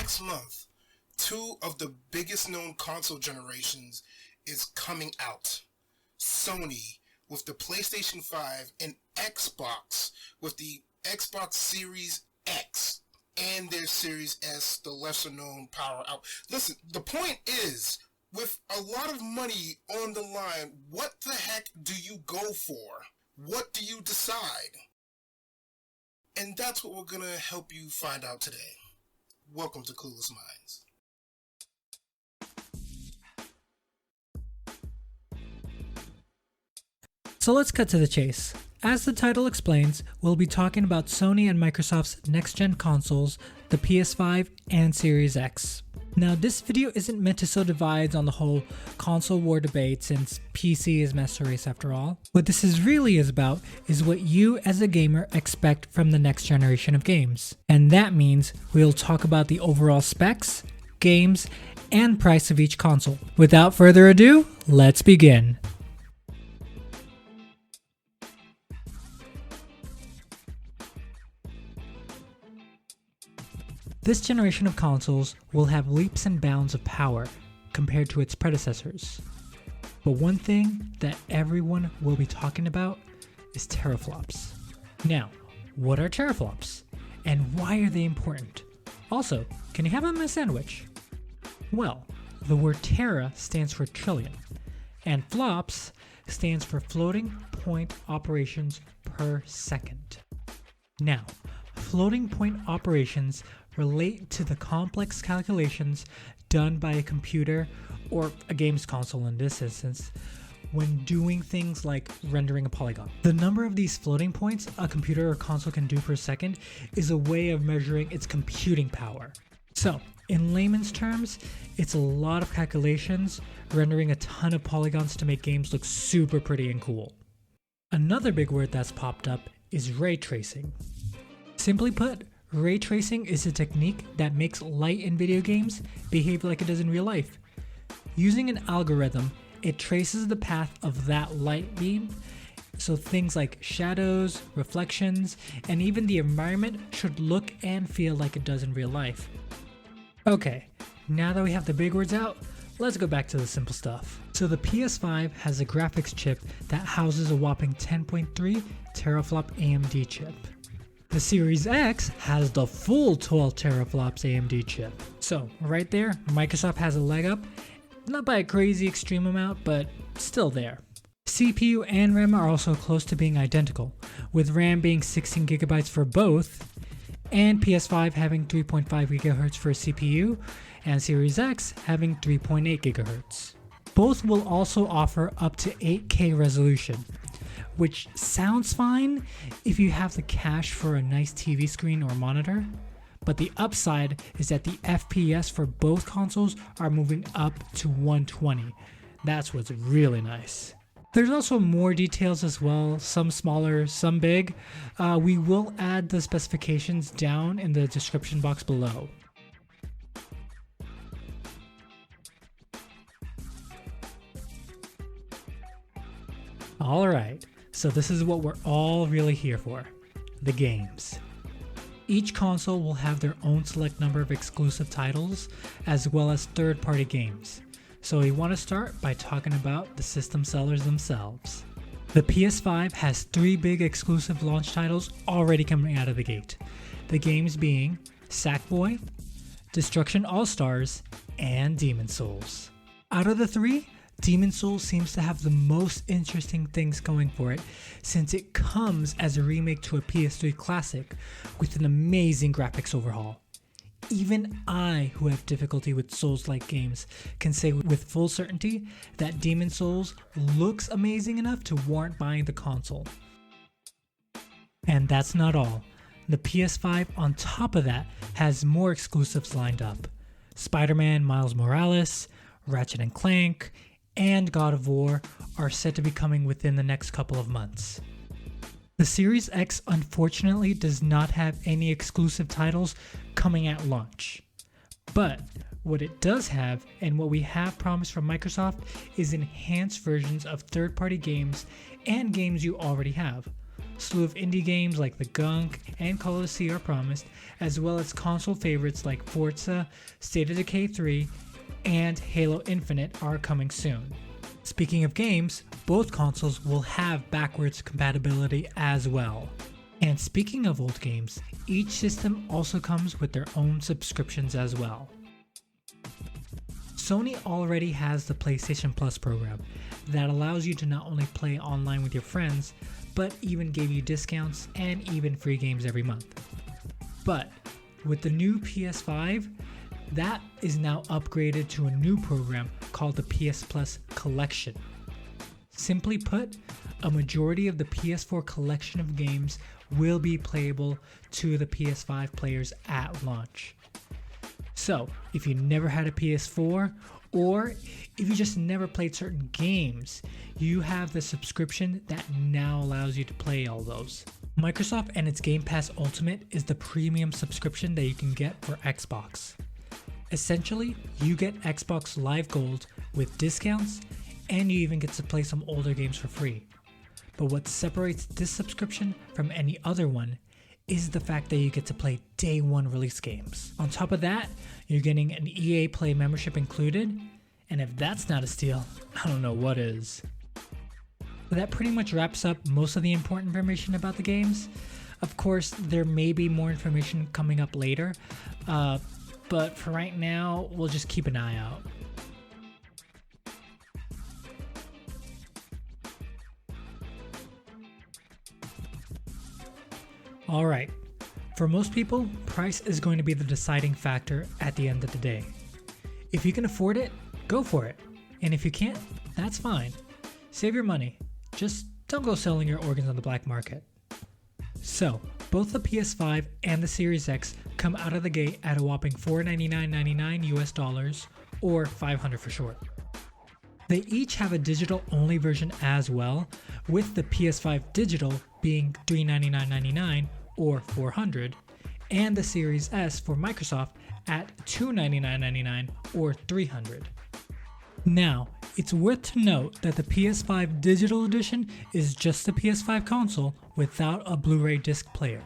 next month, two of the biggest known console generations is coming out. Sony with the PlayStation 5 and Xbox with the Xbox Series X and their Series S, the lesser known power out. Listen, the point is, with a lot of money on the line, what the heck do you go for? What do you decide? And that's what we're going to help you find out today. Welcome to Clueless Minds. So let's cut to the chase. As the title explains, we'll be talking about Sony and Microsoft's next-gen consoles, the PS5 and Series X. Now, this video isn't meant to sow divides on the whole console war debate, since PC is master race after all. What this really is about is what you as a gamer expect from the next generation of games. And that means we'll talk about the overall specs, games, and price of each console. Without further ado, let's begin. This generation of consoles will have leaps and bounds of power compared to its predecessors. But one thing that everyone will be talking about is teraflops. Now, what are teraflops? And why are they important? Also, can you have them in a sandwich? Well, the word tera stands for trillion, and flops stands for floating point operations per second. Now, floating point operations relate to the complex calculations done by a computer, or a games console in this instance, when doing things like rendering a polygon. The number of these floating points a computer or console can do per second is a way of measuring its computing power. So, in layman's terms, it's a lot of calculations, rendering a ton of polygons to make games look super pretty and cool. Another big word that's popped up is ray tracing. Simply put, ray tracing is a technique that makes light in video games behave like it does in real life. Using an algorithm, it traces the path of that light beam, so things like shadows, reflections, and even the environment should look and feel like it does in real life. Okay, now that we have the big words out, let's go back to the simple stuff. So the PS5 has a graphics chip that houses a whopping 10.3 teraflop AMD chip. The Series X has the full 12 teraflops AMD chip. So right there, Microsoft has a leg up, not by a crazy extreme amount, but still there. CPU and RAM are also close to being identical, with RAM being 16 gigabytes for both, and PS5 having 3.5 GHz for CPU, and Series X having 3.8 GHz. Both will also offer up to 8K resolution, which sounds fine if you have the cash for a nice TV screen or monitor, but the upside is that the FPS for both consoles are moving up to 120. That's what's really nice. There's also more details as well, some smaller, some big. We will add the specifications down in the description box below. Alright. So this is what we're all really here for, the games. Each console will have their own select number of exclusive titles, as well as third-party games. So we want to start by talking about the system sellers themselves. The PS5 has 3 big exclusive launch titles already coming out of the gate. The games being Sackboy, Destruction All-Stars, and Demon's Souls. Out of the 3, Demon's Souls seems to have the most interesting things going for it, since it comes as a remake to a PS3 classic with an amazing graphics overhaul. Even I, who have difficulty with Souls-like games, can say with full certainty that Demon's Souls looks amazing enough to warrant buying the console. And that's not all. The PS5 on top of that has more exclusives lined up. Spider-Man Miles Morales, Ratchet & Clank, and God of War are set to be coming within the next couple of months. The Series X unfortunately does not have any exclusive titles coming at launch. But what it does have, and what we have promised from Microsoft, is enhanced versions of third-party games and games you already have. slew of indie games like The Gunk and Call of Sea are promised, as well as console favorites like Forza, State of Decay 3, and Halo Infinite are coming soon. Speaking of games, both consoles will have backwards compatibility as well. And speaking of old games, each system also comes with their own subscriptions as well. Sony already has the PlayStation Plus program that allows you to not only play online with your friends, but even give you discounts and even free games every month. But with the new PS5, that is now upgraded to a new program called the PS Plus Collection. Simply put, a majority of the PS4 collection of games will be playable to the PS5 players at launch. So, if you never had a PS4, or if you just never played certain games, you have the subscription that now allows you to play all those. Microsoft and its Game Pass Ultimate is the premium subscription that you can get for Xbox. Essentially, you get Xbox Live Gold with discounts, and you even get to play some older games for free. But what separates this subscription from any other one is the fact that you get to play day one release games. On top of that, you're getting an EA Play membership included, and if that's not a steal, I don't know what is. That pretty much wraps up most of the important information about the games. Of course, there may be more information coming up later, but for right now, we'll just keep an eye out. Alright, for most people, price is going to be the deciding factor at the end of the day. If you can afford it, go for it. And if you can't, that's fine. Save your money. Just don't go selling your organs on the black market. So, both the PS5 and the Series X come out of the gate at a whopping $499.99 US dollars, or $500 for short. They each have a digital only version as well, with the PS5 digital being $399.99 or $400, and the Series S for Microsoft at $299.99 or $300. Now, it's worth to note that the PS5 Digital Edition is just the PS5 console without a Blu-ray disc player,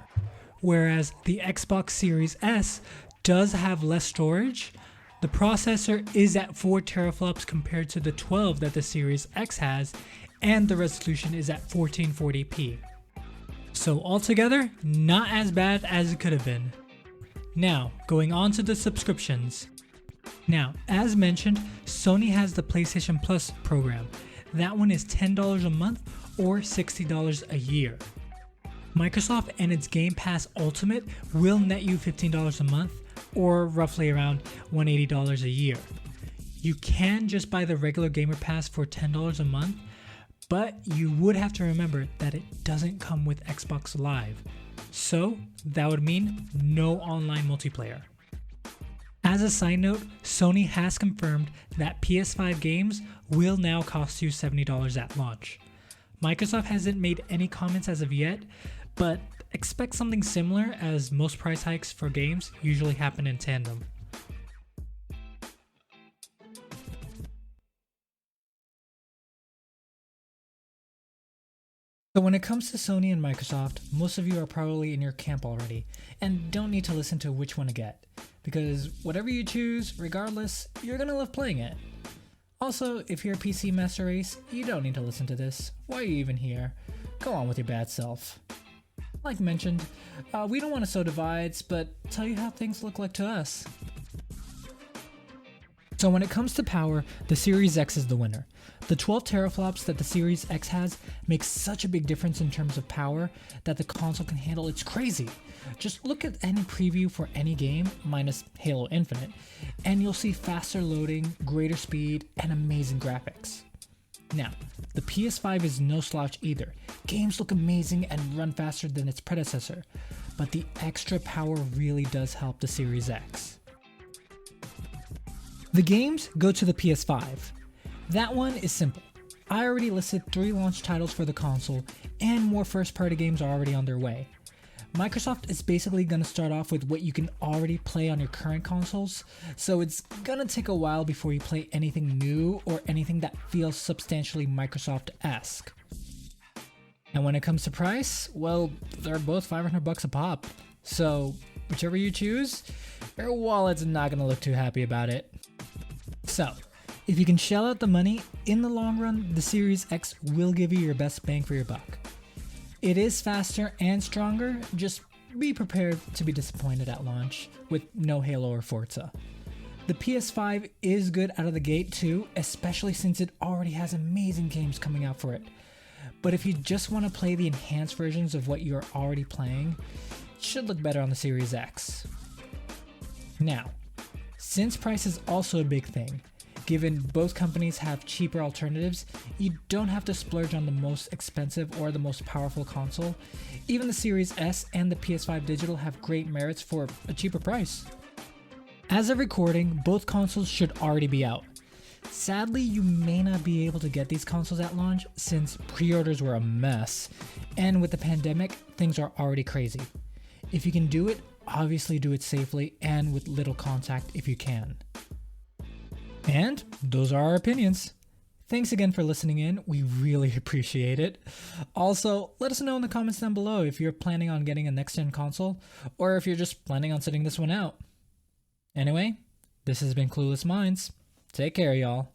whereas the Xbox Series S does have less storage. The processor is at 4 teraflops compared to the 12 that the Series X has, and the resolution is at 1440p. So altogether, not as bad as it could have been. Now, going on to the subscriptions. Now, as mentioned, Sony has the PlayStation Plus program. That one is $10 a month or $60 a year. Microsoft and its Game Pass Ultimate will net you $15 a month or roughly around $180 a year. You can just buy the regular Gamer Pass for $10 a month, but you would have to remember that it doesn't come with Xbox Live. So that would mean no online multiplayer. As a side note, Sony has confirmed that PS5 games will now cost you $70 at launch. Microsoft hasn't made any comments as of yet, but expect something similar as most price hikes for games usually happen in tandem. So when it comes to Sony and Microsoft, most of you are probably in your camp already and don't need to listen to which one to get, because whatever you choose, regardless, you're gonna love playing it. Also, if you're a PC master race, you don't need to listen to this. Why are you even here? Go on with your bad self. Like mentioned, we don't want to sow divides, but tell you how things look like to us. So when it comes to power, the Series X is the winner. The 12 teraflops that the Series X has makes such a big difference in terms of power that the console can handle. It's crazy. Just look at any preview for any game, minus Halo Infinite, and you'll see faster loading, greater speed, and amazing graphics. Now, the PS5 is no slouch either. Games look amazing and run faster than its predecessor, but the extra power really does help the Series X. The games go to the PS5. That one is simple. I already listed 3 launch titles for the console, and more first-party games are already on their way. Microsoft is basically going to start off with what you can already play on your current consoles, so it's going to take a while before you play anything new or anything that feels substantially Microsoft-esque. And when it comes to price, well, they're both $500 a pop. So whichever you choose, your wallet's not gonna look too happy about it. So if you can shell out the money, in the long run, the Series X will give you your best bang for your buck. It is faster and stronger, just be prepared to be disappointed at launch with no Halo or Forza. The PS5 is good out of the gate too, especially since it already has amazing games coming out for it. But if you just want to play the enhanced versions of what you're already playing, it should look better on the Series X. Now, since price is also a big thing, given both companies have cheaper alternatives, you don't have to splurge on the most expensive or the most powerful console. Even the Series S and the PS5 Digital have great merits for a cheaper price. As of recording, both consoles should already be out. Sadly, you may not be able to get these consoles at launch since pre-orders were a mess, and with the pandemic, things are already crazy. If you can do it, obviously do it safely and with little contact if you can. And those are our opinions. Thanks again for listening in, we really appreciate it. Also, let us know in the comments down below if you're planning on getting a next-gen console, or if you're just planning on sitting this one out. Anyway, this has been Clueless Minds. Take care, y'all.